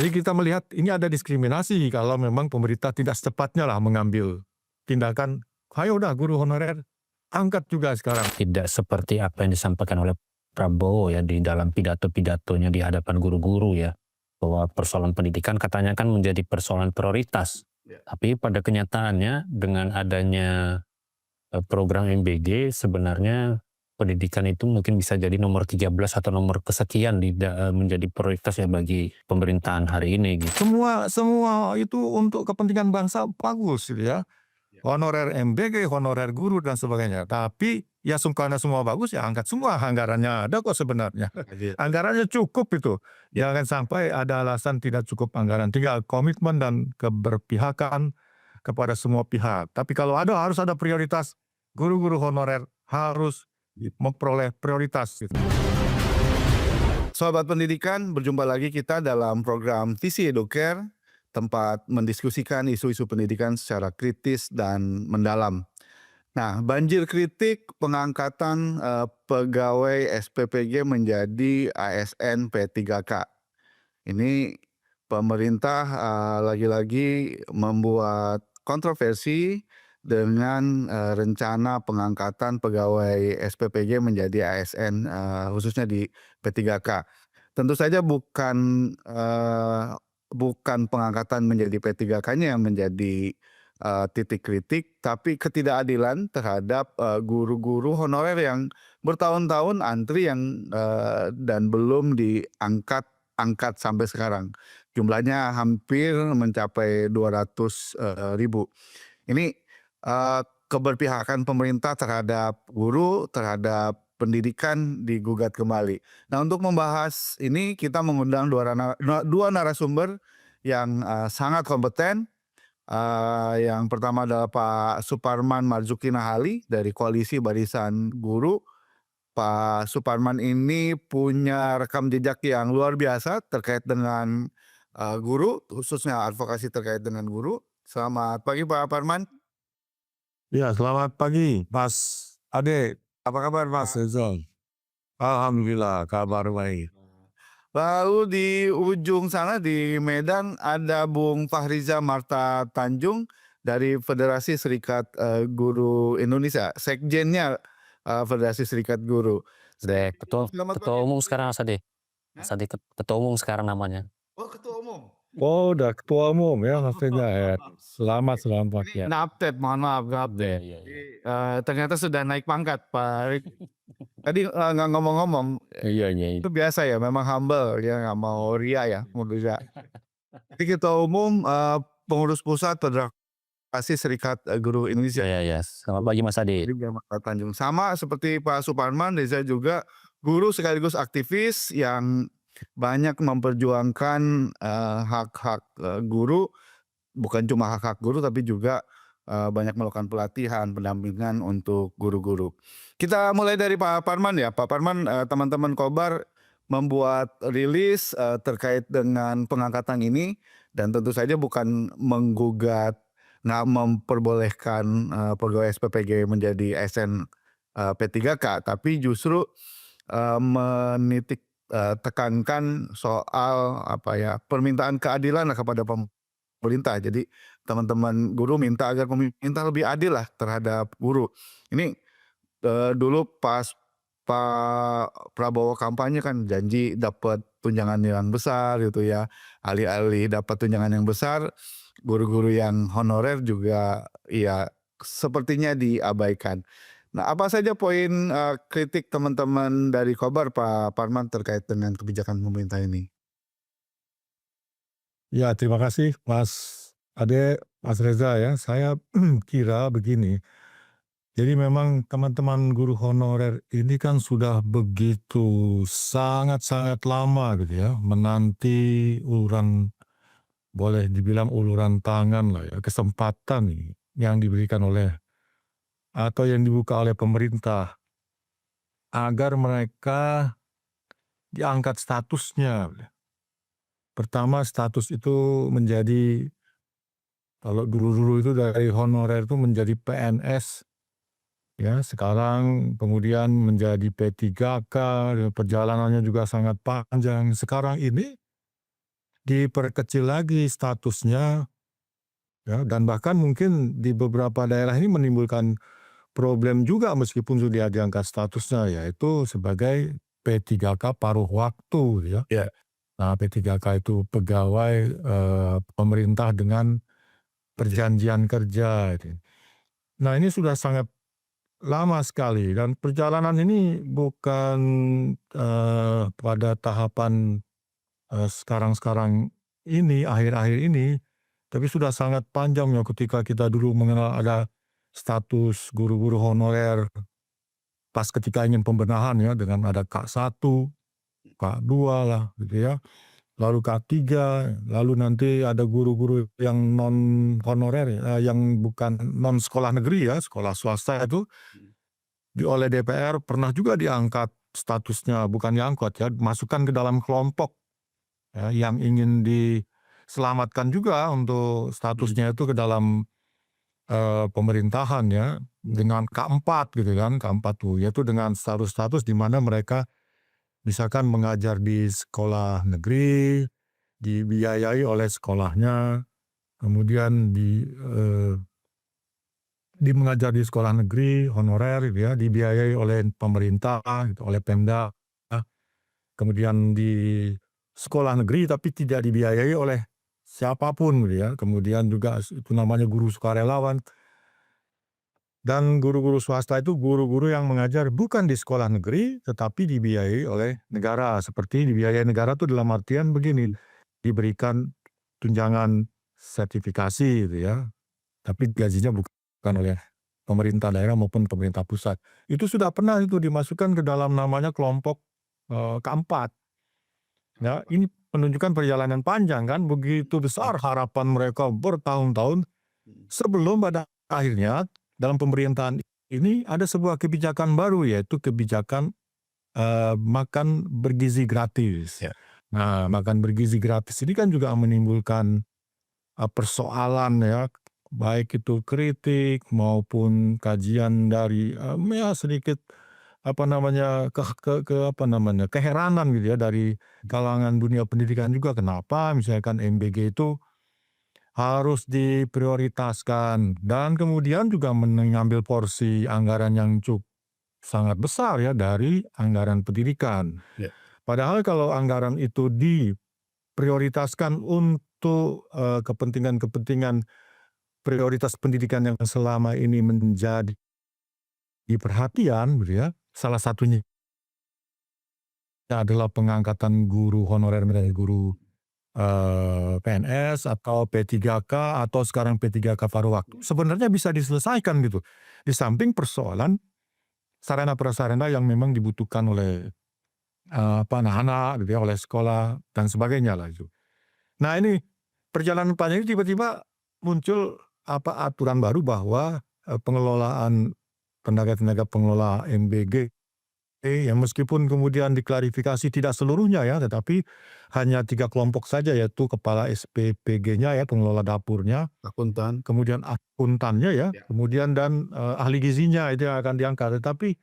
Jadi kita melihat ini ada diskriminasi kalau memang pemerintah tidak secepatnya lah mengambil tindakan, ayo udah guru honorer angkat juga sekarang. Tidak seperti apa yang disampaikan oleh Prabowo ya di dalam pidato-pidatonya di hadapan guru-guru ya, bahwa persoalan pendidikan katanya kan menjadi persoalan prioritas. Ya. Tapi pada kenyataannya dengan adanya program MBG sebenarnya pendidikan itu mungkin bisa jadi nomor 13 atau nomor kesekian menjadi prioritas ya bagi pemerintahan hari ini gitu. Semua itu untuk kepentingan bangsa bagus gitu ya. Ya. Honorer MBG, honorer guru dan sebagainya. Tapi ya karena semua bagus ya angkat semua, anggarannya ada kok sebenarnya. Anggarannya cukup itu. Jangan sampai ada alasan tidak cukup anggaran. Tinggal komitmen dan keberpihakan kepada semua pihak. Tapi kalau harus ada prioritas, guru-guru honorer harus memperoleh prioritas gitu. Sobat pendidikan, berjumpa lagi kita dalam program Visi Educare, tempat mendiskusikan isu-isu pendidikan secara kritis dan mendalam. Nah, banjir kritik pengangkatan pegawai SPPG menjadi ASN P3K. Ini pemerintah lagi-lagi membuat kontroversi dengan rencana pengangkatan pegawai SPPG menjadi ASN khususnya di P3K. Tentu saja bukan pengangkatan menjadi P3K-nya yang menjadi titik kritik, tapi ketidakadilan terhadap guru-guru honorer yang bertahun-tahun antri dan belum diangkat sampai sekarang. Jumlahnya hampir mencapai 200.000. Ini keberpihakan pemerintah terhadap guru, terhadap pendidikan digugat kembali. Nah, untuk membahas ini kita mengundang dua narasumber yang sangat kompeten. Yang pertama adalah Pak Suparman Marzuki Nahali dari Koalisi Barisan Guru. Pak Suparman ini punya rekam jejak yang luar biasa terkait dengan guru, khususnya advokasi terkait dengan guru. Selamat pagi Pak Parman. Ya, selamat pagi Mas Ade. Apa kabar Mas Rezal? Alhamdulillah kabar baik. Lalu di ujung sana di Medan ada Bung Fahriza Marta Tanjung dari Federasi Serikat Guru Indonesia, sekjennya Federasi Serikat Guru. Ketua umum sekarang Mas Ade ketua umum sekarang namanya. Oh, ketua umum. Oh, udah ketua umum ya Mas Reza ya. Selamat ya. Update, mohon maaf, update. Ternyata sudah naik pangkat Pak. Tadi nggak ngomong-ngomong. Iya. Itu biasa ya, memang humble ya, nggak mau ria ya, menurut saya. Jadi ketua umum pengurus pusat Federasi Serikat Guru Indonesia. Ya. Selamat pagi Mas Ade. Marta Tanjung. Sama seperti Pak Suparman, Reza juga guru sekaligus aktivis yang banyak memperjuangkan hak-hak guru, bukan cuma hak-hak guru tapi juga banyak melakukan pelatihan, pendampingan untuk guru-guru. Kita mulai dari Pak Parman ya. Pak Parman, teman-teman Kobar membuat rilis terkait dengan pengangkatan ini dan tentu saja bukan menggugat, nggak memperbolehkan pegawai SPPG menjadi ASN P3K, tapi justru menitik tekankan soal permintaan keadilan kepada pemerintah. Jadi teman-teman guru minta agar pemerintah lebih adil lah terhadap guru. Ini dulu pas Pak Prabowo kampanye kan janji dapat tunjangan yang besar gitu ya. Alih-alih dapat tunjangan yang besar, guru-guru yang honorer juga ya sepertinya diabaikan. Nah, apa saja poin kritik teman-teman dari Kobar Pak Parman terkait dengan kebijakan pemerintah ini? Ya, terima kasih Mas Ade, Mas Reza ya. Saya kira begini. Jadi memang teman-teman guru honorer ini kan sudah begitu sangat-sangat lama gitu ya menanti uluran, boleh dibilang uluran tangan lah ya, kesempatan yang diberikan oleh atau yang dibuka oleh pemerintah agar mereka diangkat statusnya. Pertama, status itu menjadi, kalau dulu-dulu itu dari honorer itu menjadi PNS ya, sekarang kemudian menjadi P3K, perjalanannya juga sangat panjang. Sekarang ini diperkecil lagi statusnya, ya, dan bahkan mungkin di beberapa daerah ini menimbulkan problem juga meskipun sudah diangkat statusnya, yaitu sebagai P3K paruh waktu, ya. Ya. Nah, P3K itu pegawai pemerintah dengan perjanjian kerja. Nah, ini sudah sangat lama sekali dan perjalanan ini bukan pada tahapan sekarang-sekarang ini, akhir-akhir ini, tapi sudah sangat panjang ya ketika kita dulu mengenal ada status guru-guru honorer pas ketika ingin pembenahan ya dengan ada K1, K2 lah gitu ya. Lalu K3, lalu nanti ada guru-guru yang non honorer yang bukan non sekolah negeri ya, sekolah swasta itu oleh DPR pernah juga diangkat statusnya, bukan diangkat ya, masukkan ke dalam kelompok ya, yang ingin diselamatkan juga untuk statusnya itu ke dalam pemerintahan ya, dengan K4 gitu kan, K4 tuh yaitu dengan status-status di mana mereka misalkan mengajar di sekolah negeri, dibiayai oleh sekolahnya, kemudian di mengajar di sekolah negeri honorer gitu ya, dibiayai oleh pemerintah gitu, oleh Pemda, kemudian di sekolah negeri tapi tidak dibiayai oleh siapapun gitu ya, kemudian juga itu namanya guru sukarelawan. Dan guru-guru swasta itu guru-guru yang mengajar bukan di sekolah negeri tetapi dibiayai oleh negara. Seperti dibiayai negara itu dalam artian begini, diberikan tunjangan sertifikasi gitu ya, tapi gajinya bukan oleh pemerintah daerah maupun pemerintah pusat. Itu sudah pernah itu dimasukkan ke dalam namanya kelompok K4. Ya, ini menunjukkan perjalanan panjang kan, begitu besar harapan mereka bertahun-tahun sebelum pada akhirnya dalam pemerintahan ini ada sebuah kebijakan baru, yaitu kebijakan makan bergizi gratis. Ya. Nah, makan bergizi gratis ini kan juga menimbulkan persoalan ya, baik itu kritik maupun kajian dari ya sedikit keheranan gitu ya dari kalangan dunia pendidikan juga, kenapa misalkan MBG itu harus diprioritaskan dan kemudian juga mengambil porsi anggaran yang sangat besar ya dari anggaran pendidikan. Ya. Padahal kalau anggaran itu diprioritaskan untuk kepentingan-kepentingan prioritas pendidikan yang selama ini menjadi perhatian gitu ya, salah satunya adalah pengangkatan guru honorer menjadi guru PNS atau P3K atau sekarang P3K paruh waktu, sebenarnya bisa diselesaikan gitu. Di samping persoalan sarana prasarana yang memang dibutuhkan oleh anak-anak gitu ya, oleh sekolah dan sebagainya lah itu. Nah, ini perjalanan panjang ini tiba-tiba muncul aturan baru bahwa pengelolaan tenaga-tenaga pengelola MBG yang meskipun kemudian diklarifikasi tidak seluruhnya ya, tetapi hanya 3 kelompok saja, yaitu kepala SPPG-nya ya, pengelola dapurnya, Akuntan. kemudian akuntannya ya, kemudian dan ahli gizinya itu yang akan diangkat. Tetapi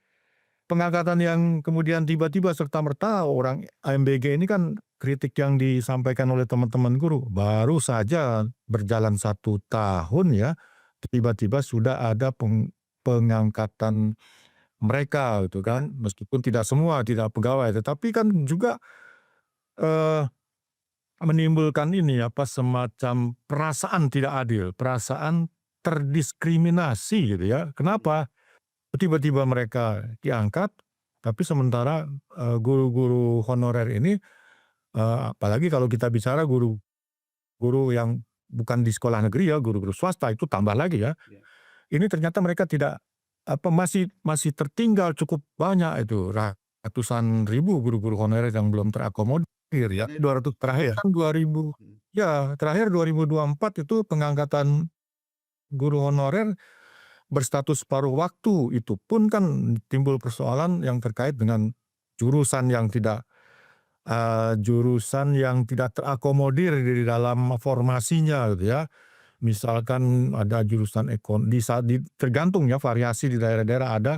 pengangkatan yang kemudian tiba-tiba serta-merta orang MBG ini kan kritik yang disampaikan oleh teman-teman guru baru saja berjalan 1 tahun ya, tiba-tiba sudah ada pengangkatan mereka gitu kan, meskipun tidak semua, tidak pegawai, tetapi kan juga menimbulkan ini semacam perasaan tidak adil, perasaan terdiskriminasi gitu ya. Kenapa? Tiba-tiba mereka diangkat, tapi sementara guru-guru honorer ini, apalagi kalau kita bicara guru yang bukan di sekolah negeri ya, guru-guru swasta itu tambah lagi ya. Ini ternyata mereka tidak masih tertinggal cukup banyak itu, ratusan ribu guru-guru honorer yang belum terakomodir ya. 200 terakhir kan 2024 itu pengangkatan guru honorer berstatus paruh waktu, itu pun kan timbul persoalan yang terkait dengan jurusan yang tidak terakomodir di dalam formasinya gitu ya. Misalkan ada jurusan tergantung ya, variasi di daerah-daerah, ada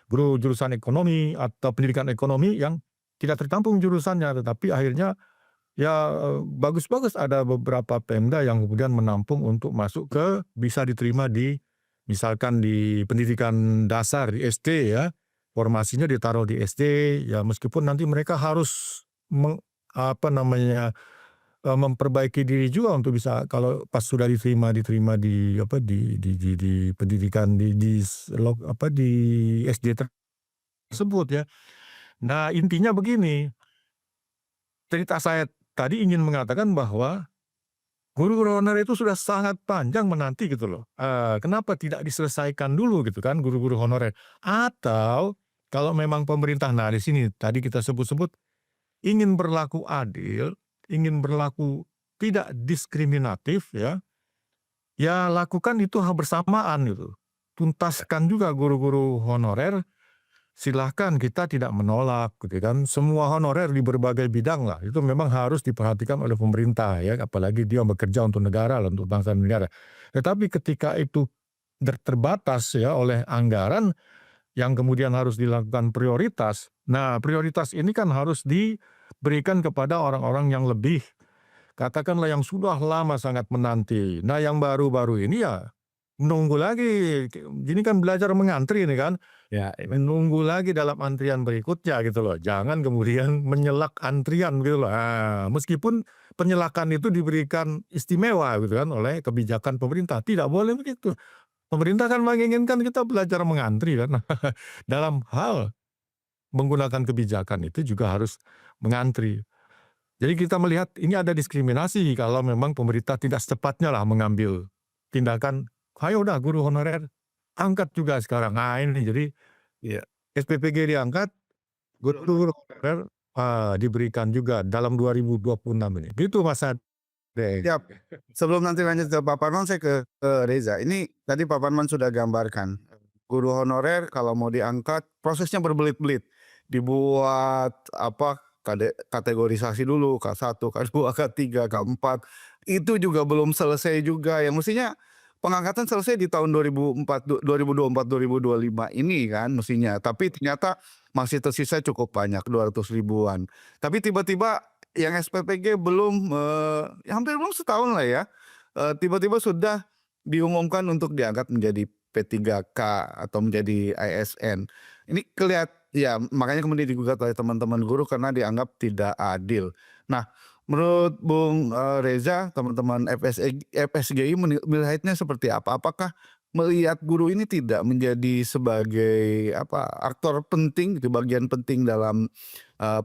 guru jurusan ekonomi atau pendidikan ekonomi yang tidak tertampung jurusannya, tetapi akhirnya Ya bagus-bagus ada beberapa Pemda yang kemudian menampung untuk masuk ke bisa diterima di misalkan di pendidikan dasar di SD ya. Formasinya ditaruh di SD ya meskipun nanti mereka harus memperbaiki diri juga untuk bisa kalau pas sudah diterima di pendidikan di SD tersebut ya. Nah, intinya begini, cerita saya tadi ingin mengatakan bahwa guru-guru honorer itu sudah sangat panjang menanti gitu loh. Kenapa tidak diselesaikan dulu gitu kan guru-guru honorer? Atau kalau memang pemerintah, nah di sini tadi kita sebut-sebut ingin berlaku adil, ingin berlaku tidak diskriminatif ya, ya lakukan itu hal bersamaan gitu. Tuntaskan juga guru-guru honorer. Silahkan, kita tidak menolak gitu kan. Semua honorer di berbagai bidang lah itu memang harus diperhatikan oleh pemerintah ya, apalagi dia bekerja untuk negara lah, untuk bangsa dan negara. Tetapi ketika itu terbatas ya oleh anggaran yang kemudian harus dilakukan prioritas. Nah, prioritas ini kan harus diberikan kepada orang-orang yang lebih katakanlah yang sudah lama sangat menanti. Nah, yang baru-baru ini ya menunggu lagi. Ini kan belajar mengantri ini kan. Ya, menunggu lagi dalam antrian berikutnya gitu loh. Jangan kemudian menyelak antrian gitu loh. Nah, meskipun penyelakan itu diberikan istimewa gitu kan oleh kebijakan pemerintah. Tidak boleh begitu. Pemerintah kan menginginkan kita belajar mengantri kan. Dalam hal menggunakan kebijakan itu juga harus mengantri. Jadi kita melihat ini ada diskriminasi kalau memang pemerintah tidak secepatnya lah mengambil tindakan, ayo udah guru honorer angkat juga sekarang. Nah ini jadi Iya. SPPG diangkat, guru honorer diberikan juga dalam 2026 ini. Gitu Mas Ade. Siap. Sebelum nanti lanjut ke Pak Parman, saya ke Reza. Ini tadi Pak Parman sudah gambarkan, guru honorer kalau mau diangkat prosesnya berbelit-belit. Dibuat kategorisasi dulu K1, K2, K3, K4. Itu juga belum selesai juga, yang mestinya pengangkatan selesai di tahun 2024 2025 ini kan mestinya. Tapi ternyata masih tersisa cukup banyak, 200 ribuan. Tapi tiba-tiba yang SPPG belum hampir belum setahun lah ya, tiba-tiba sudah diumumkan untuk diangkat menjadi P3K atau menjadi ASN. Ini ya makanya kemudian digugat oleh teman-teman guru karena dianggap tidak adil. Nah, menurut Bung Reza, teman-teman FSGI melihatnya seperti apa? Apakah melihat guru ini tidak menjadi sebagai aktor penting, itu bagian penting dalam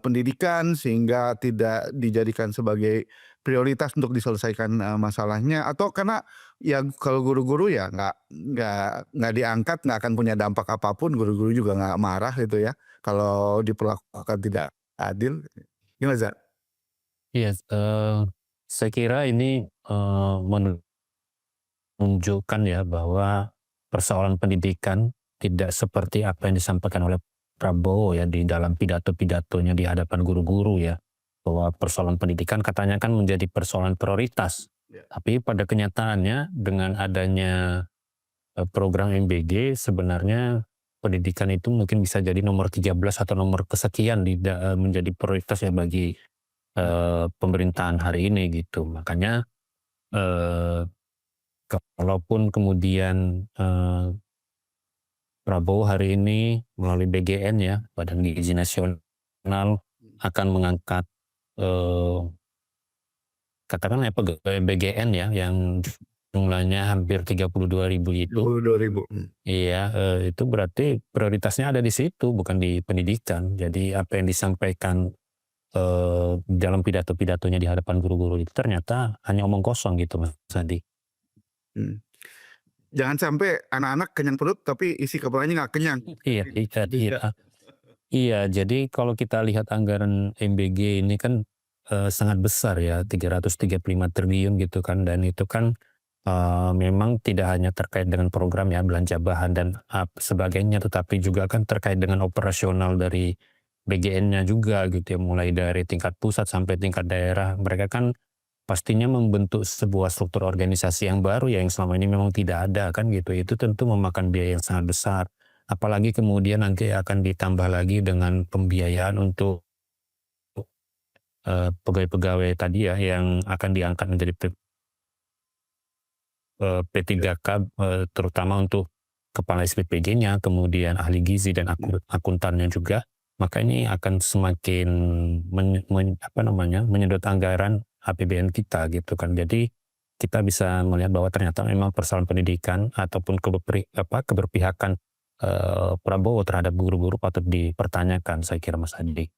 pendidikan sehingga tidak dijadikan sebagai prioritas untuk diselesaikan masalahnya, atau karena ya kalau guru-guru ya nggak diangkat nggak akan punya dampak apapun, guru-guru juga nggak marah gitu ya kalau diperlakukan tidak adil. Gimana Zak? Iya, saya kira ini menunjukkan ya bahwa persoalan pendidikan tidak seperti apa yang disampaikan oleh Prabowo ya di dalam pidato-pidatonya di hadapan guru-guru ya, bahwa persoalan pendidikan katanya kan menjadi persoalan prioritas. Ya. Tapi pada kenyataannya dengan adanya program MBG sebenarnya pendidikan itu mungkin bisa jadi nomor 13 atau nomor kesekian menjadi prioritas ya bagi pemerintahan hari ini gitu. Makanya kalaupun kemudian Prabowo hari ini melalui BGN ya, Badan Gizi Nasional, akan mengangkat katakanlah pegawai BGN ya yang jumlahnya hampir 32.000 itu. 22.000. Iya, itu berarti prioritasnya ada di situ, bukan di pendidikan. Jadi apa yang disampaikan dalam pidato-pidatonya di hadapan guru-guru itu ternyata hanya omong kosong gitu Mas Adi. Jangan sampai anak-anak kenyang perut tapi isi kepalanya nggak kenyang. Iya, jadi kalau kita lihat anggaran MBG ini kan sangat besar ya, 335 triliun gitu kan, dan itu kan memang tidak hanya terkait dengan program ya, belanja bahan dan sebagainya, tetapi juga kan terkait dengan operasional dari BGN-nya juga gitu ya, mulai dari tingkat pusat sampai tingkat daerah. Mereka kan pastinya membentuk sebuah struktur organisasi yang baru ya, yang selama ini memang tidak ada kan gitu. Itu tentu memakan biaya yang sangat besar. Apalagi kemudian nanti akan ditambah lagi dengan pembiayaan untuk pegawai-pegawai tadi ya yang akan diangkat menjadi P3K, terutama untuk kepala SPPG-nya, kemudian ahli gizi dan akuntannya juga, maka ini akan semakin menyedot anggaran APBN kita gitu kan. Jadi kita bisa melihat bahwa ternyata memang persoalan pendidikan ataupun keberpihakan Prabowo terhadap guru-guru patut dipertanyakan, saya kira Mas Adi.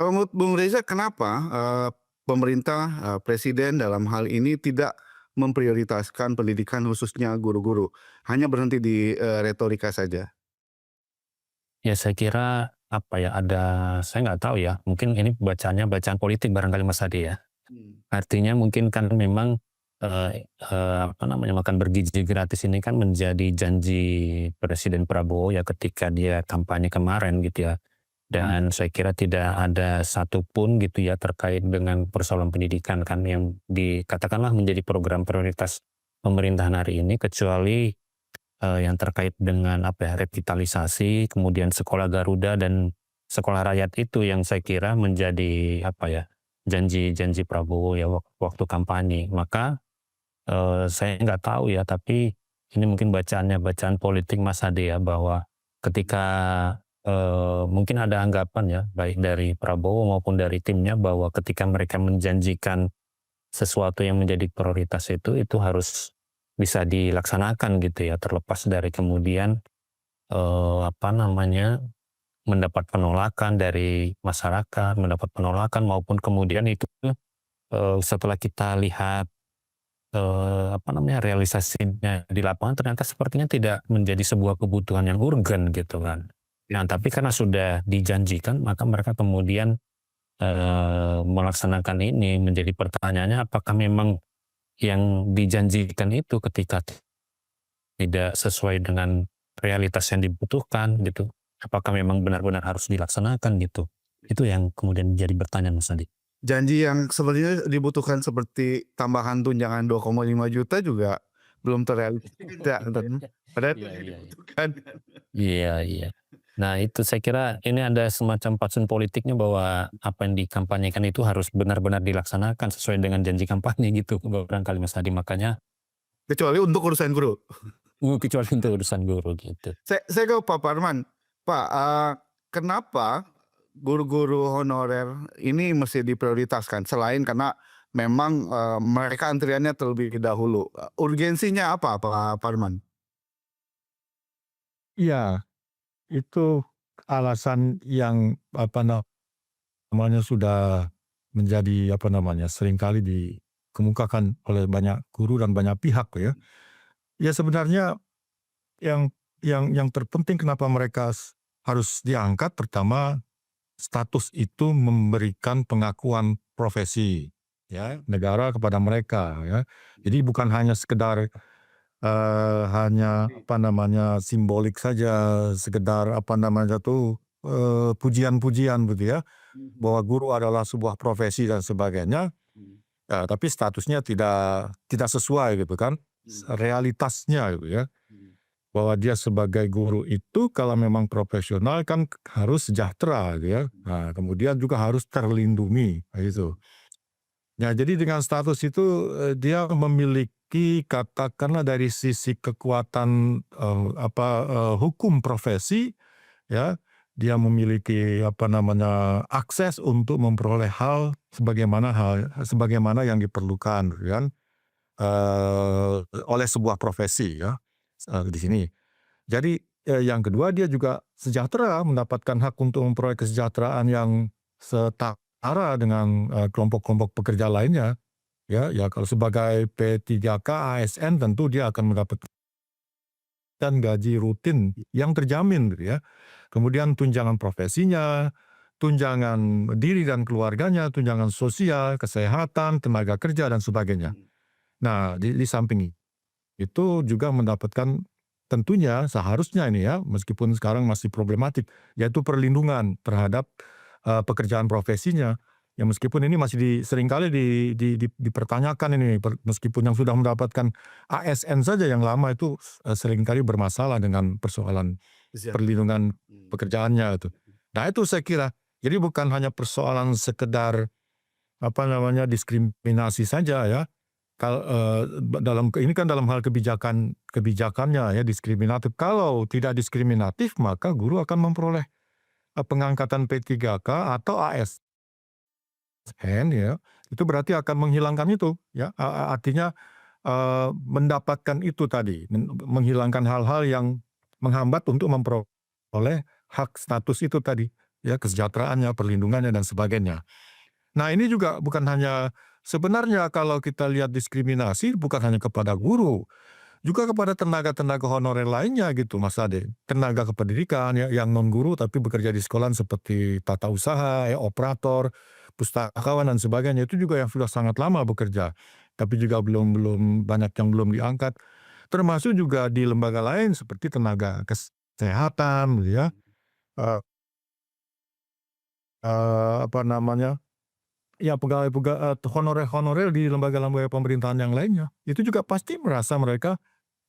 Kalau menurut Bung Reza, kenapa pemerintah, presiden dalam hal ini tidak memprioritaskan pendidikan khususnya guru-guru, hanya berhenti di retorika saja? Ya saya kira saya nggak tahu ya, mungkin ini bacaan politik barangkali Mas Adi ya. Artinya mungkin kan memang makan bergizi gratis ini kan menjadi janji Presiden Prabowo ya ketika dia kampanye kemarin gitu ya. Dan saya kira tidak ada satupun gitu ya terkait dengan persoalan pendidikan kan yang dikatakanlah menjadi program prioritas pemerintahan hari ini, kecuali yang terkait dengan revitalisasi, kemudian sekolah Garuda dan sekolah rakyat itu yang saya kira menjadi janji-janji Prabowo ya waktu kampanye. Maka saya nggak tahu ya, tapi ini mungkin bacaan politik Mas Ade ya, bahwa ketika mungkin ada anggapan ya baik dari Prabowo maupun dari timnya bahwa ketika mereka menjanjikan sesuatu yang menjadi prioritas itu harus bisa dilaksanakan gitu ya, terlepas dari kemudian mendapat penolakan dari masyarakat, mendapat penolakan maupun kemudian itu setelah kita lihat realisasinya di lapangan ternyata sepertinya tidak menjadi sebuah kebutuhan yang urgen gitu kan. Nah, tapi karena sudah dijanjikan maka mereka kemudian melaksanakan ini. Menjadi pertanyaannya, apakah memang yang dijanjikan itu ketika tidak sesuai dengan realitas yang dibutuhkan gitu, apakah memang benar-benar harus dilaksanakan gitu? Itu yang kemudian menjadi pertanyaan Mas Adi. Janji yang sebenarnya dibutuhkan seperti tambahan tunjangan 2,5 juta juga belum terrealisasi. Padahal itu yang dibutuhkan. Iya. Nah itu saya kira ini ada semacam patsun politiknya bahwa apa yang dikampanyekan itu harus benar-benar dilaksanakan sesuai dengan janji kampanye gitu barangkali Mas Adi, makanya Kecuali untuk urusan guru. kecuali untuk urusan guru gitu. Saya ke Pak Parman. Pak, kenapa guru-guru honorer ini mesti diprioritaskan selain karena memang mereka antriannya terlebih dahulu? Urgensinya apa Pak Parman? Iya, itu alasan yang sudah menjadi seringkali dikemukakan oleh banyak guru dan banyak pihak ya. Ya sebenarnya yang terpenting kenapa mereka harus diangkat, pertama status itu memberikan pengakuan profesi ya negara kepada mereka ya. Jadi bukan hanya sekedar simbolik saja, sekedar pujian-pujian gitu ya, bahwa guru adalah sebuah profesi dan sebagainya. Ya, tapi statusnya tidak sesuai gitu kan, realitasnya gitu ya, bahwa dia sebagai guru itu kalau memang profesional kan harus sejahtera gitu ya. Nah, kemudian juga harus terlindungi gitu. Ya, jadi dengan status itu dia memiliki katakanlah dari sisi kekuatan hukum profesi ya, dia memiliki akses untuk memperoleh hal sebagaimana yang diperlukan kan oleh sebuah profesi ya di sini. Jadi yang kedua dia juga sejahtera, mendapatkan hak untuk memperoleh kesejahteraan yang setara dengan kelompok-kelompok pekerja lainnya ya kalau sebagai P3K ASN tentu dia akan mendapatkan gaji rutin yang terjamin gitu ya, kemudian tunjangan profesinya, tunjangan diri dan keluarganya, tunjangan sosial, kesehatan, tenaga kerja dan sebagainya. Nah di samping itu juga mendapatkan tentunya seharusnya ini ya, meskipun sekarang masih problematik, yaitu perlindungan terhadap pekerjaan profesinya. Ya meskipun ini masih seringkali dipertanyakan ini, meskipun yang sudah mendapatkan ASN saja yang lama itu seringkali bermasalah dengan persoalan perlindungan pekerjaannya itu. Nah itu saya kira, jadi bukan hanya persoalan sekedar diskriminasi saja ya. Ini kan dalam hal kebijakannya ya diskriminatif. Kalau tidak diskriminatif maka guru akan memperoleh pengangkatan P3K atau ASN ya. Itu berarti akan menghilangkan itu ya. Artinya mendapatkan itu tadi, menghilangkan hal-hal yang menghambat untuk memperoleh hak status itu tadi ya, kesejahteraannya, perlindungannya dan sebagainya. Nah, ini juga bukan hanya sebenarnya kalau kita lihat diskriminasi bukan hanya kepada guru, juga kepada tenaga-tenaga honorer lainnya gitu Mas Ade. Tenaga kependidikan ya yang non guru tapi bekerja di sekolah seperti tata usaha, ya, operator, pustakawan dan sebagainya itu juga yang sudah sangat lama bekerja. Tapi juga belum banyak yang belum diangkat. Termasuk juga di lembaga lain seperti tenaga kesehatan gitu ya. Ya pegawai honorer di lembaga-lembaga pemerintahan yang lainnya, itu juga pasti merasa mereka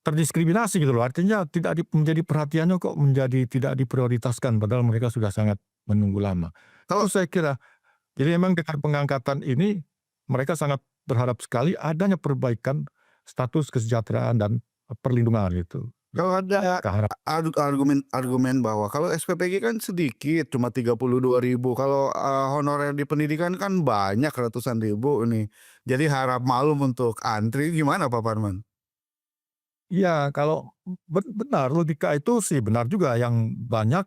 terdiskriminasi gitu loh. Artinya tidak menjadi perhatiannya kok menjadi tidak diprioritaskan padahal mereka sudah sangat menunggu lama. Kalau saya kira, jadi memang dengan pengangkatan ini mereka sangat berharap sekali adanya perbaikan status kesejahteraan dan perlindungan gitu. Kalau ada argumen bahwa kalau SPPG kan sedikit cuma 32.000, kalau honorer di pendidikan kan banyak ratusan ribu nih. Jadi harap maklum untuk antri, gimana Pak Parman? Iya, kalau benar logika itu sih benar juga, yang banyak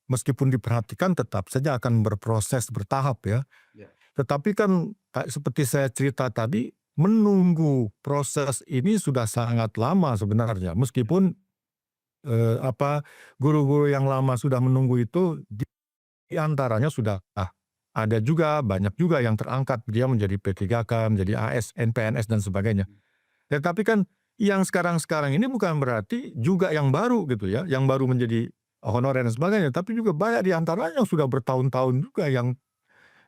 meskipun diperhatikan tetap saja akan berproses bertahap ya. Ya. Tetapi kan seperti saya cerita tadi, menunggu proses ini sudah sangat lama sebenarnya. Meskipun guru-guru yang lama sudah menunggu itu di antaranya sudah ada juga banyak juga yang terangkat dia menjadi P3K, menjadi ASN, PNS dan sebagainya. Tetapi kan yang sekarang-sekarang ini bukan berarti juga yang baru gitu ya, yang baru menjadi honorer dan sebagainya, tapi juga banyak di antaranya yang sudah bertahun-tahun juga yang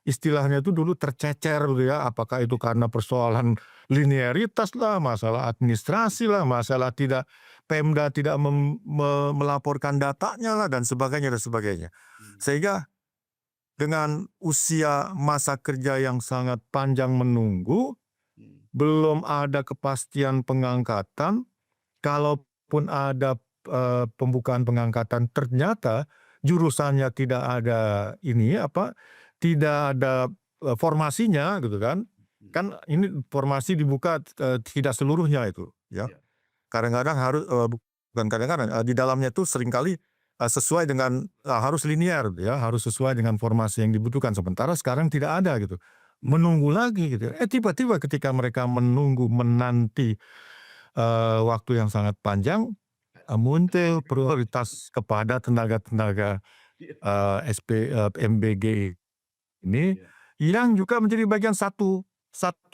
istilahnya itu dulu tercecer gitu ya, apakah itu karena persoalan linearitas lah, masalah administrasi lah, masalah Pemda tidak melaporkan datanya lah dan sebagainya dan sebagainya. Sehingga dengan usia masa kerja yang sangat panjang menunggu, belum ada kepastian pengangkatan, kalaupun ada pembukaan pengangkatan ternyata jurusannya tidak ada tidak ada formasinya gitu kan. Kan ini formasi dibuka tidak seluruhnya itu ya. Kadang-kadang bukan kadang-kadang di dalamnya itu seringkali sesuai dengan harus linear ya, harus sesuai dengan formasi yang dibutuhkan. Sementara sekarang tidak ada gitu. Menunggu lagi gitu. Tiba-tiba ketika mereka menanti waktu yang sangat panjang, muncul prioritas kepada tenaga-tenaga MBG ini yang juga menjadi bagian satu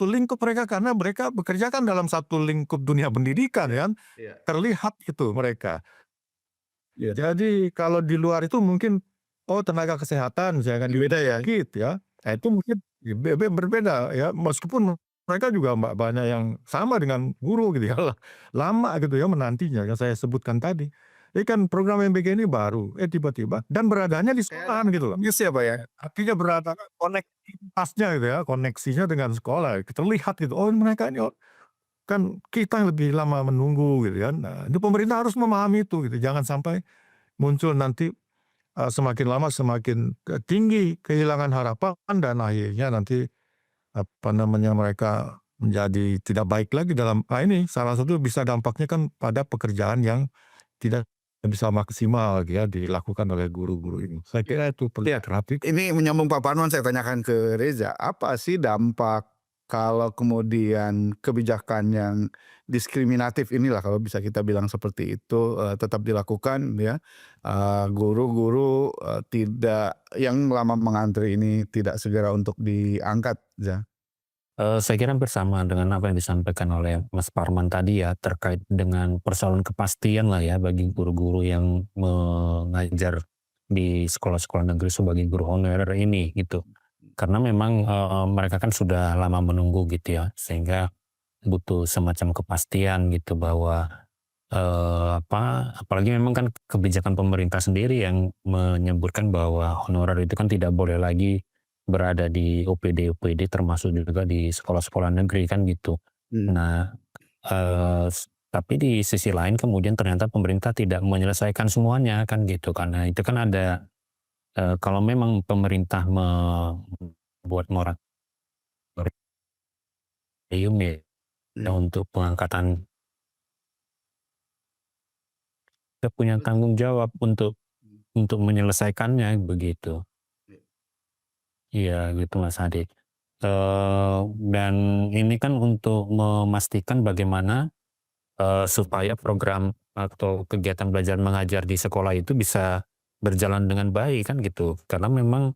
lingkup mereka, karena mereka bekerja kan dalam satu lingkup dunia pendidikan kan, terlihat itu mereka. Jadi kalau di luar itu mungkin tenaga kesehatan misalkan Beda ya. gitu ya, itu mungkin berbeda ya, meskipun mereka juga banyak yang sama dengan guru gitu ya, lama gitu ya menantinya yang saya sebutkan tadi. Ini kan program MBG ini baru, tiba-tiba dan beradanya di sekolah gitu loh. Iya Pak ya. Artinya berada konektivitasnya gitu ya, koneksinya dengan sekolah, terlihat gitu, mereka ini kan kita yang lebih lama menunggu gitu kan. Nah, itu pemerintah harus memahami itu gitu, jangan sampai muncul nanti semakin lama semakin tinggi kehilangan harapan dan akhirnya nanti mereka menjadi tidak baik lagi dalam ini salah satu bisa dampaknya kan pada pekerjaan yang tidak bisa maksimal ya dilakukan oleh guru-guru ini. Saya kira itu perlu diperhatikan. Ini menyambung Pak Parman, saya tanyakan ke Reza, apa sih dampak kalau kemudian kebijakan yang diskriminatif inilah, kalau bisa kita bilang seperti itu, tetap dilakukan ya, guru-guru tidak yang lama mengantri ini tidak segera untuk diangkat ya? Saya kira bersama dengan apa yang disampaikan oleh Mas Parman tadi ya, terkait dengan persoalan kepastian lah ya bagi guru-guru yang mengajar di sekolah-sekolah negeri sebagai guru honorer ini gitu. Karena memang mereka kan sudah lama menunggu gitu ya, sehingga butuh semacam kepastian gitu bahwa apalagi memang kan kebijakan pemerintah sendiri yang menyebutkan bahwa honorer itu kan tidak boleh lagi berada di OPD termasuk juga di sekolah-sekolah negeri kan gitu. Nah, tapi di sisi lain kemudian ternyata pemerintah tidak menyelesaikan semuanya kan gitu. Karena itu kan ada, kalau memang pemerintah membuat moratorium ya untuk pengangkatan, kita punya tanggung jawab untuk menyelesaikannya begitu. Iya gitu Mas Adi. Dan ini kan untuk memastikan bagaimana supaya program atau kegiatan belajar mengajar di sekolah itu bisa berjalan dengan baik kan gitu. Karena memang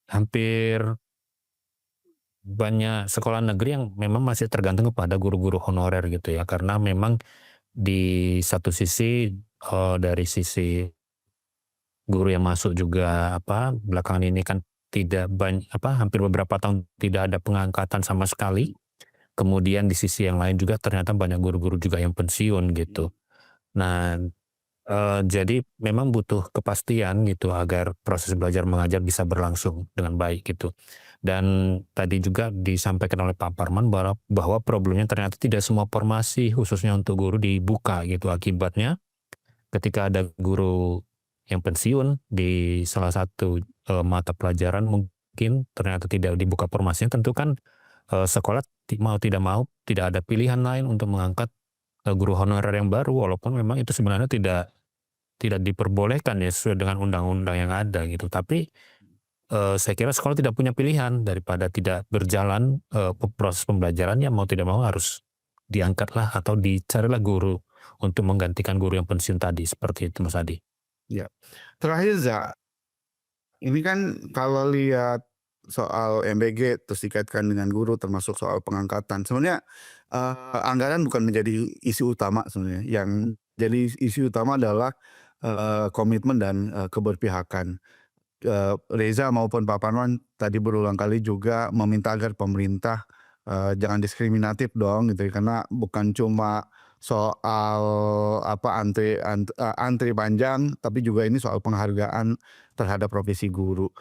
hampir banyak sekolah negeri yang memang masih tergantung kepada guru-guru honorer gitu ya. Karena memang di satu sisi dari sisi guru yang masuk juga belakangan ini kan tidak banyak hampir beberapa tahun tidak ada pengangkatan sama sekali. Kemudian di sisi yang lain juga ternyata banyak guru-guru juga yang pensiun gitu. Nah, jadi memang butuh kepastian gitu agar proses belajar mengajar bisa berlangsung dengan baik gitu. Dan tadi juga disampaikan oleh Pak Parman bahwa problemnya ternyata tidak semua formasi khususnya untuk guru dibuka gitu. Akibatnya ketika ada guru yang pensiun di salah satu mata pelajaran mungkin ternyata tidak dibuka formasinya, tentu kan sekolah mau tidak mau tidak ada pilihan lain untuk mengangkat guru honorer yang baru, walaupun memang itu sebenarnya tidak diperbolehkan ya sesuai dengan undang-undang yang ada gitu. Tapi saya kira sekolah tidak punya pilihan daripada tidak berjalan proses pembelajarannya, mau tidak mau harus diangkatlah atau dicarilah guru untuk menggantikan guru yang pensiun tadi, seperti itu Mas Adi. Ya. Terakhir ini kan kalau lihat soal MBG terus dikaitkan dengan guru termasuk soal pengangkatan. Sebenarnya anggaran bukan menjadi isu utama sebenarnya. Yang jadi isu utama adalah komitmen dan keberpihakan. Reza maupun Pak Parman tadi berulang kali juga meminta agar pemerintah jangan diskriminatif dong gitu, karena bukan cuma soal antri panjang, tapi juga ini soal penghargaan terhadap profesi guru.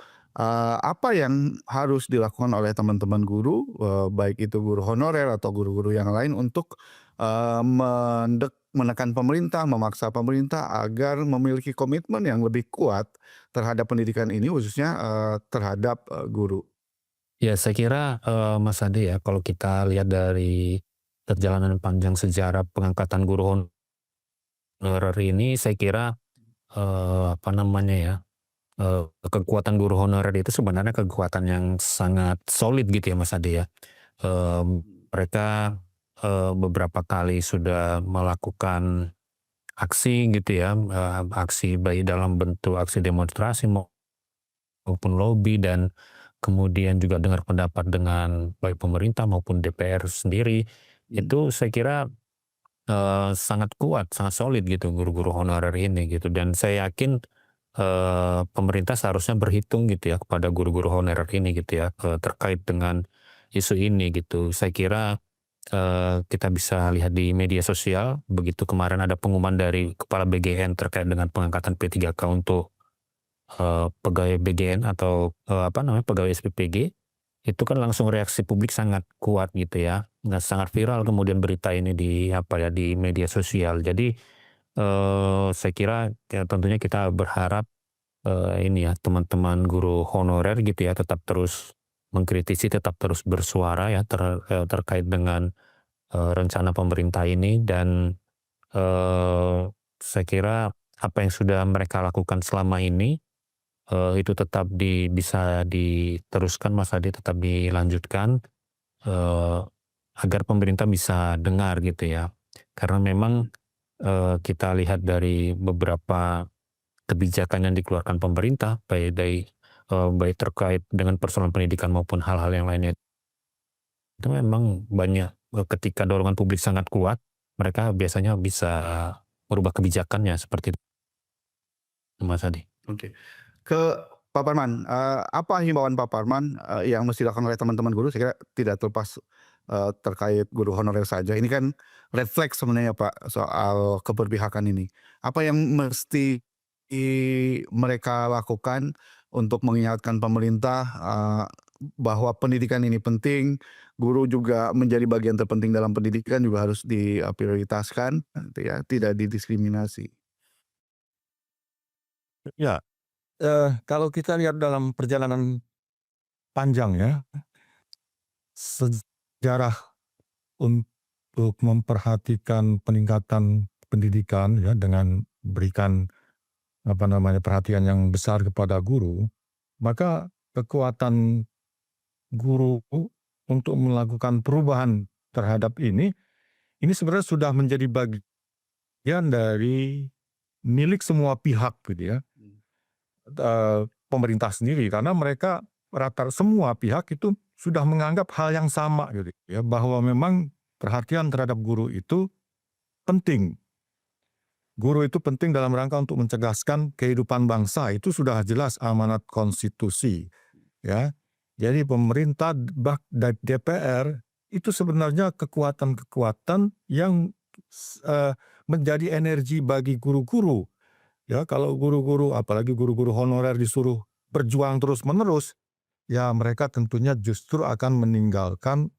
Apa yang harus dilakukan oleh teman-teman guru, baik itu guru honorer atau guru-guru yang lain untuk menekan pemerintah, memaksa pemerintah agar memiliki komitmen yang lebih kuat terhadap pendidikan ini, khususnya terhadap guru? Ya saya kira Mas Adi ya, kalau kita lihat dari perjalanan panjang sejarah pengangkatan guru honorer ini, saya kira kekuatan guru honorer itu sebenarnya kekuatan yang sangat solid gitu ya Mas Adi ya. Mereka beberapa kali sudah melakukan aksi gitu ya, aksi baik dalam bentuk aksi demonstrasi maupun lobby, dan kemudian juga dengar pendapat dengan baik pemerintah maupun DPR sendiri. Itu saya kira sangat kuat, sangat solid gitu guru-guru honorer ini gitu. Dan saya yakin pemerintah seharusnya berhitung gitu ya kepada guru-guru honorer ini gitu ya, terkait dengan isu ini gitu. Saya kira kita bisa lihat di media sosial, begitu kemarin ada pengumuman dari Kepala BGN terkait dengan pengangkatan P3K untuk pegawai BGN atau pegawai SPPG, itu kan langsung reaksi publik sangat kuat gitu ya. Nah, sangat viral kemudian berita ini di media sosial. Jadi saya kira ya tentunya kita berharap ini ya teman-teman guru honorer gitu ya tetap terus mengkritisi, tetap terus bersuara ya terkait dengan rencana pemerintah ini. Dan saya kira apa yang sudah mereka lakukan selama ini itu tetap bisa diteruskan Mas Adi, tetap dilanjutkan agar pemerintah bisa dengar gitu ya. Karena memang kita lihat dari beberapa kebijakan yang dikeluarkan pemerintah, baik terkait dengan persoalan pendidikan maupun hal-hal yang lainnya, itu memang banyak ketika dorongan publik sangat kuat, mereka biasanya bisa merubah kebijakannya seperti itu Mas Adi. Oke. Ke Pak Parman, apa himbauan Pak Parman yang mesti dilakukan oleh teman-teman guru? Saya kira tidak terlepas terkait guru honorer saja. Ini kan red flag sebenarnya Pak soal keberpihakan ini. Apa yang mesti mereka lakukan untuk mengingatkan pemerintah bahwa pendidikan ini penting, guru juga menjadi bagian terpenting dalam pendidikan juga harus diprioritaskan, gitu ya, tidak didiskriminasi. Ya, kalau kita lihat dalam perjalanan panjang ya, sejarah untuk memperhatikan peningkatan pendidikan ya dengan berikan perhatian yang besar kepada guru, maka kekuatan guru untuk melakukan perubahan terhadap ini sebenarnya sudah menjadi bagian dari milik semua pihak gitu ya. Pemerintah sendiri, karena mereka semua pihak itu sudah menganggap hal yang sama gitu ya, bahwa memang perhatian terhadap guru itu penting. Guru itu penting dalam rangka untuk mencerdaskan kehidupan bangsa, itu sudah jelas amanat konstitusi ya. Jadi pemerintah dan DPR itu sebenarnya kekuatan-kekuatan yang menjadi energi bagi guru-guru. Ya, kalau guru-guru, apalagi guru-guru honorer disuruh berjuang terus-menerus, ya mereka tentunya justru akan meninggalkan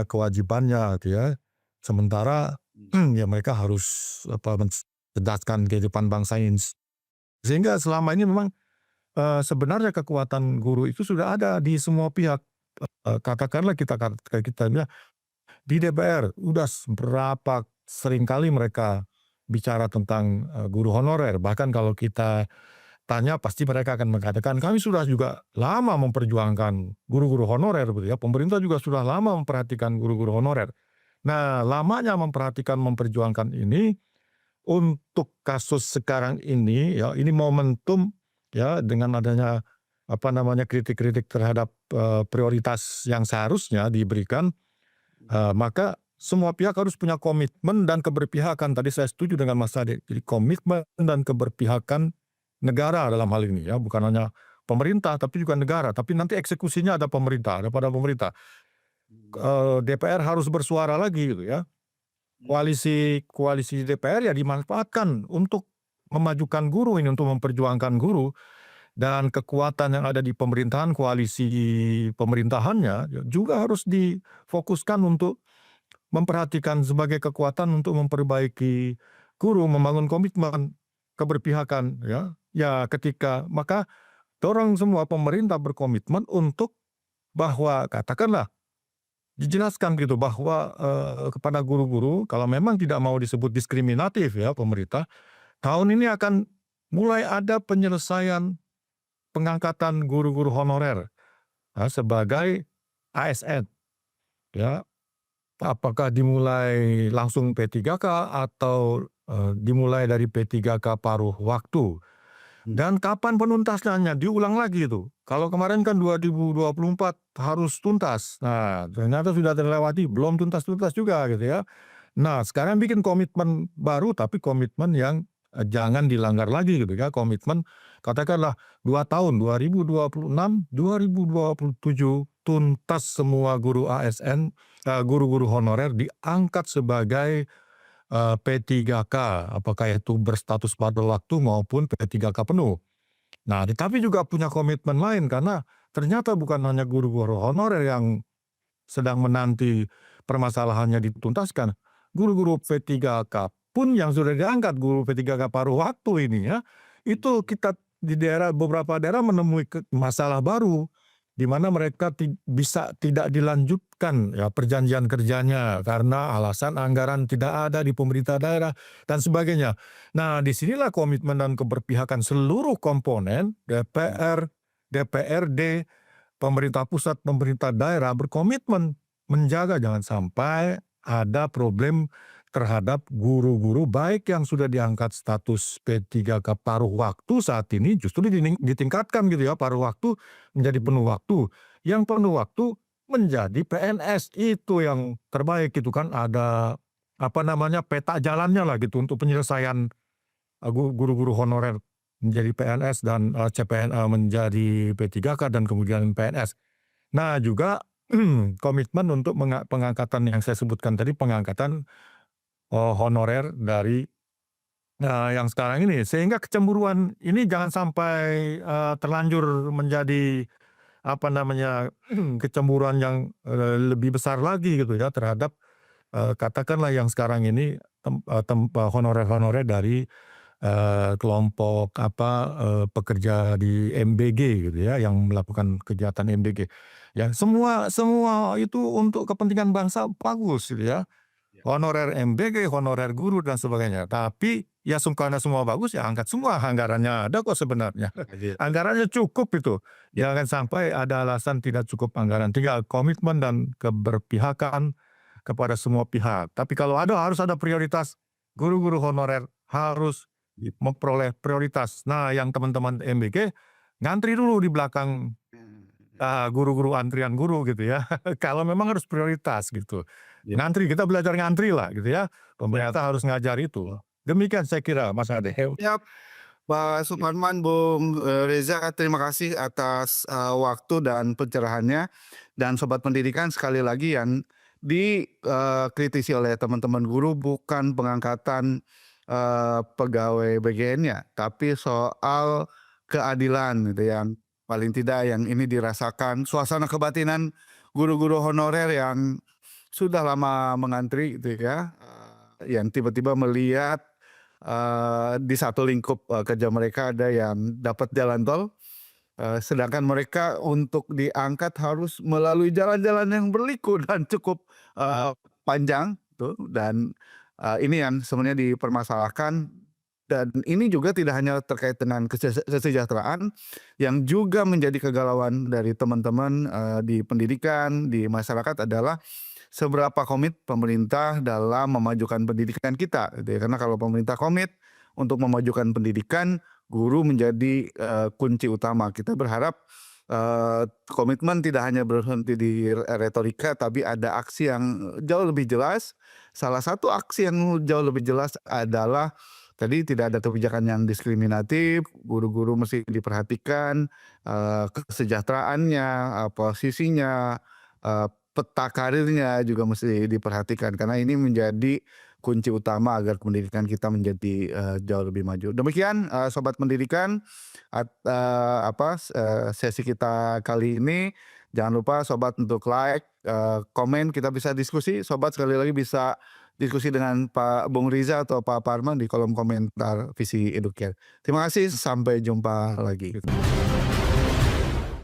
kewajibannya gitu ya. Sementara ya mereka harus mencerdaskan kehidupan bangsa ini. Sehingga selama ini memang sebenarnya kekuatan guru itu sudah ada di semua pihak. Katakanlah kita bilang di DPR udah berapa sering kali mereka bicara tentang guru honorer. Bahkan kalau kita tanya pasti mereka akan mengatakan kami sudah juga lama memperjuangkan guru-guru honorer gitu ya. Pemerintah juga sudah lama memperhatikan guru-guru honorer. Nah, lamanya memperjuangkan ini untuk kasus sekarang ini ya, ini momentum ya, dengan adanya kritik-kritik terhadap prioritas yang seharusnya diberikan, maka semua pihak harus punya komitmen dan keberpihakan. Tadi saya setuju dengan Mas Ade. Jadi komitmen dan keberpihakan negara dalam hal ini ya, bukan hanya pemerintah tapi juga negara. Tapi nanti eksekusinya ada pemerintah, ada pada pemerintah. DPR harus bersuara lagi gitu ya. Koalisi DPR ya dimanfaatkan untuk memajukan guru ini, untuk memperjuangkan guru. Dan kekuatan yang ada di pemerintahan, koalisi pemerintahannya juga harus difokuskan untuk memperhatikan sebagai kekuatan untuk memperbaiki guru, membangun komitmen, keberpihakan ya. Ya ketika maka dorong semua pemerintah berkomitmen untuk bahwa katakanlah dijelaskan gitu bahwa kepada guru-guru kalau memang tidak mau disebut diskriminatif ya pemerintah, tahun ini akan mulai ada penyelesaian pengangkatan guru-guru honorer sebagai ASN ya. Apakah dimulai langsung P3K atau dimulai dari P3K paruh waktu. Dan kapan penuntasannya diulang lagi itu. Kalau kemarin kan 2024 harus tuntas. Nah, ternyata sudah terlewati, belum tuntas-tuntas juga gitu ya. Nah, sekarang bikin komitmen baru tapi komitmen yang jangan dilanggar lagi gitu ya. Komitmen katakanlah 2 tahun 2026, 2027 tuntas semua guru ASN, guru-guru honorer diangkat sebagai P3K, apakah itu berstatus paruh waktu maupun P3K penuh. Nah, tetapi juga punya komitmen lain karena ternyata bukan hanya guru-guru honorer yang sedang menanti permasalahannya dituntaskan. Guru-guru P3K pun yang sudah diangkat, guru P3K paruh waktu ini ya, itu kita di beberapa daerah menemui masalah baru di mana mereka bisa tidak dilanjutkan ya perjanjian kerjanya karena alasan anggaran tidak ada di pemerintah daerah dan sebagainya. Nah, disinilah komitmen dan keberpihakan seluruh komponen DPR, DPRD, pemerintah pusat, pemerintah daerah berkomitmen menjaga jangan sampai ada problem terhadap guru-guru baik yang sudah diangkat status P3K paruh waktu saat ini justru ditingkatkan gitu ya, paruh waktu menjadi penuh waktu. Yang penuh waktu menjadi PNS, itu yang terbaik gitu kan, ada peta jalannya lah gitu untuk penyelesaian guru-guru honorer menjadi PNS dan CPNS menjadi P3K dan kemudian PNS. Nah, juga komitmen untuk pengangkatan yang saya sebutkan tadi, pengangkatan honorer dari yang sekarang ini, sehingga kecemburuan ini jangan sampai terlanjur menjadi apa namanya kecemburuan yang lebih besar lagi gitu ya terhadap katakanlah yang sekarang ini honorer-honorer dari kelompok pekerja di MBG gitu ya yang melakukan kejahatan MBG. Ya semua itu untuk kepentingan bangsa bagus gitu ya. Honorer MBG, honorer guru dan sebagainya. Tapi ya karena semua bagus ya angkat semua, anggarannya ada kok sebenarnya. Anggarannya cukup itu. Jangan sampai ada alasan tidak cukup anggaran. Tinggal komitmen dan keberpihakan kepada semua pihak. Tapi kalau harus ada prioritas, guru-guru honorer harus memperoleh prioritas. Nah, yang teman-teman MBG ngantri dulu di belakang guru-guru antrian guru gitu ya. Kalau memang harus prioritas gitu. Ngantri, kita belajar ngantri lah gitu ya. Pemerintah harus ngajar itu. Demikian saya kira Mas Ade. Siap. Pak Suparman, Bung Reza, terima kasih atas waktu dan pencerahannya. Dan Sobat Pendidikan, sekali lagi yang dikritisi oleh teman-teman guru bukan pengangkatan pegawai BGN-nya, tapi soal keadilan gitu yang paling tidak yang ini dirasakan suasana kebatinan guru-guru honorer yang sudah lama mengantri gitu ya, yang tiba-tiba melihat di satu lingkup kerja mereka ada yang dapat jalan tol, sedangkan mereka untuk diangkat harus melalui jalan-jalan yang berliku dan cukup panjang tuh. Dan ini yang sebenarnya dipermasalahkan, dan ini juga tidak hanya terkait dengan kesejahteraan yang juga menjadi kegalauan dari teman-teman di pendidikan, di masyarakat adalah seberapa komit pemerintah dalam memajukan pendidikan kita gitu ya. Karena kalau pemerintah komit untuk memajukan pendidikan, guru menjadi kunci utama. Kita berharap komitmen tidak hanya berhenti di retorika, tapi ada aksi yang jauh lebih jelas. Salah satu aksi yang jauh lebih jelas adalah tadi tidak ada kebijakan yang diskriminatif, guru-guru mesti diperhatikan kesejahteraannya, posisinya, peta karirnya juga mesti diperhatikan karena ini menjadi kunci utama agar pendidikan kita menjadi jauh lebih maju. Demikian Sobat Pendidikan sesi kita kali ini. Jangan lupa Sobat untuk like, komen, kita bisa diskusi. Sobat sekali lagi bisa diskusi dengan Pak Bung Riza atau Pak Parman di kolom komentar Visi Educare. Terima kasih, sampai jumpa lagi.